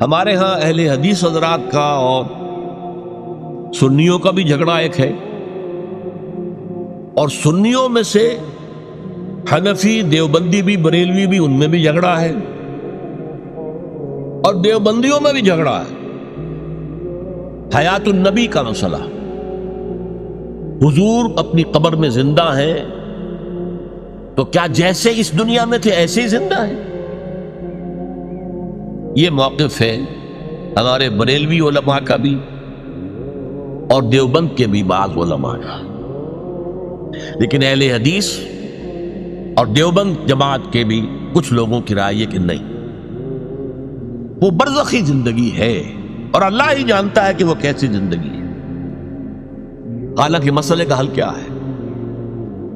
ہمارے ہاں اہل حدیث حضرات کا اور سنیوں کا بھی جھگڑا ایک ہے، اور سنیوں میں سے حنفی، دیوبندی بھی، بریلوی بھی، ان میں بھی جھگڑا ہے، اور دیوبندیوں میں بھی جھگڑا ہے۔ حیات النبی کا مسئلہ، حضور اپنی قبر میں زندہ ہیں تو کیا جیسے اس دنیا میں تھے ایسے ہی زندہ ہیں؟ یہ موقف ہے ہمارے بریلوی علماء کا بھی اور دیوبند کے بھی بعض علماء کا، لیکن اہل حدیث اور دیوبند جماعت کے بھی کچھ لوگوں کی رائے ہے کہ نہیں، وہ برزخی زندگی ہے اور اللہ ہی جانتا ہے کہ وہ کیسی زندگی ہے۔ حالانکہ مسئلے کا حل کیا ہے؟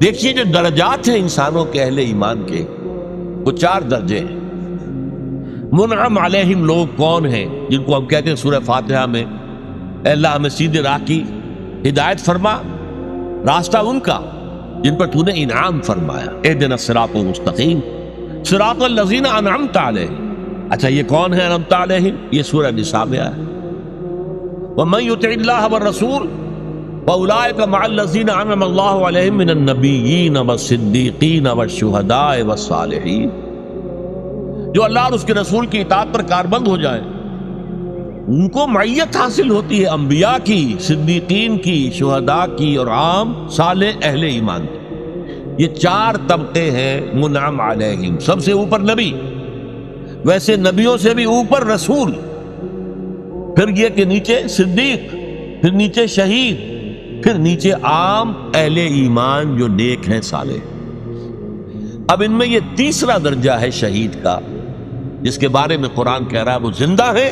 دیکھیے جو درجات ہیں انسانوں کے اہل ایمان کے، وہ 4 درجے ہیں۔ منعم علیہم لوگ کون ہیں؟ جن کو ہم کہتے ہیں سورہ فاتحہ میں اے اللہ ہمیں سیدھے راہ کی ہدایت فرما، راستہ ان کا جن پر تو نے انعام فرمایا، اہدنا الصراط المستقیم صراط الذین انعمت علیہم۔ اچھا یہ کون ہے انعمت علیہم؟ یہ سورہ نساء میں آیا۔ ومن یطع اللہ والرسول فاولئک مع الذین انعم اللہ علیہم من النبیین والصدیقین والشہداء والصالحین۔ جو اللہ اور اس کے رسول کی اطاعت پر کاربند ہو جائے ان کو معیت حاصل ہوتی ہے انبیاء کی، صدیقین کی، شہداء کی اور عام صالح اہل ایمان کی۔ یہ 4 طبقے ہیں منعم علیہم۔ سب سے اوپر نبی، ویسے نبیوں سے بھی اوپر رسول، پھر یہ کہ نیچے صدیق، پھر نیچے شہید، پھر نیچے عام اہل ایمان جو نیک ہیں، صالح۔ اب ان میں یہ تیسرا درجہ ہے شہید کا، جس کے بارے میں قرآن کہہ رہا ہے وہ زندہ ہے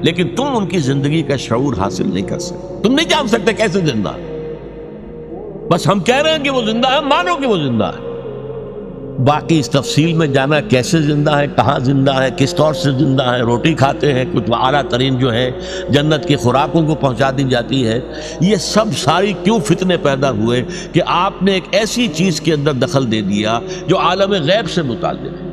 لیکن تم ان کی زندگی کا شعور حاصل نہیں کر سکتے، تم نہیں جان سکتے کیسے زندہ ہے، بس ہم کہہ رہے ہیں کہ وہ زندہ ہے، مانو کہ وہ زندہ ہے۔ باقی اس تفصیل میں جانا کیسے زندہ ہے، کہاں زندہ ہے، کس طور سے زندہ ہے، روٹی کھاتے ہیں، کچھ اعلیٰ ترین جو ہے جنت کی خوراکوں کو پہنچا دی جاتی ہے، یہ سب ساری کیوں فتنے پیدا ہوئے کہ آپ نے ایک ایسی چیز کے اندر دخل دے دیا جو عالم غیب سے متعلق ہے۔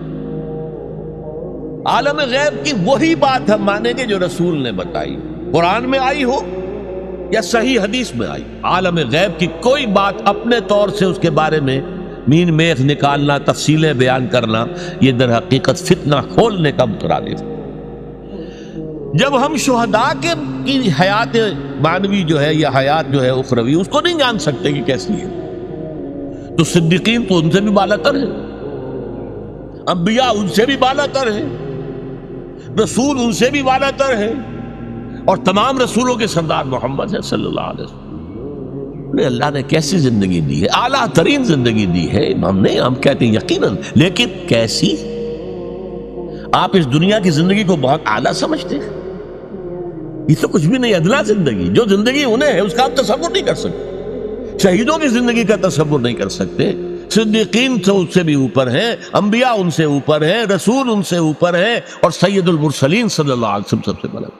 عالم غیب کی وہی بات ہم مانیں گے جو رسول نے بتائی، قرآن میں آئی ہو یا صحیح حدیث میں آئی۔ عالم غیب کی کوئی بات اپنے طور سے اس کے بارے میں مین میخ نکالنا، تفصیلیں بیان کرنا، یہ در حقیقت فتنہ کھولنے کا مترادف ہے۔ جب ہم شہداء کی حیات معنوی جو ہے یا حیات جو ہے اخروی اس کو نہیں جان سکتے کہ کیسی ہے، تو صدیقین تو ان سے بھی بالا تر ہے، انبیاء ان سے بھی بالا تر ہے، رسول ان سے بھی بالا تر ہے، اور تمام رسولوں کے سردار محمد ہے صلی اللہ علیہ وسلم۔ اللہ نے کیسی زندگی دی ہے، اعلیٰ ترین زندگی دی ہے، ہم کہتے ہیں یقیناً، لیکن کیسی؟ آپ اس دنیا کی زندگی کو بہت اعلیٰ سمجھتے ہیں، یہ تو کچھ بھی نہیں، ادنا زندگی، جو زندگی انہیں ہے اس کا آپ تصور نہیں کر سکتے، شہیدوں کی زندگی کا تصور نہیں کر سکتے، صدیقین تو ان سے بھی اوپر ہیں، انبیاء ان سے اوپر ہیں، رسول ان سے اوپر ہیں، اور سید المرسلین صلی اللہ علیہ وسلم سب سے بڑا۔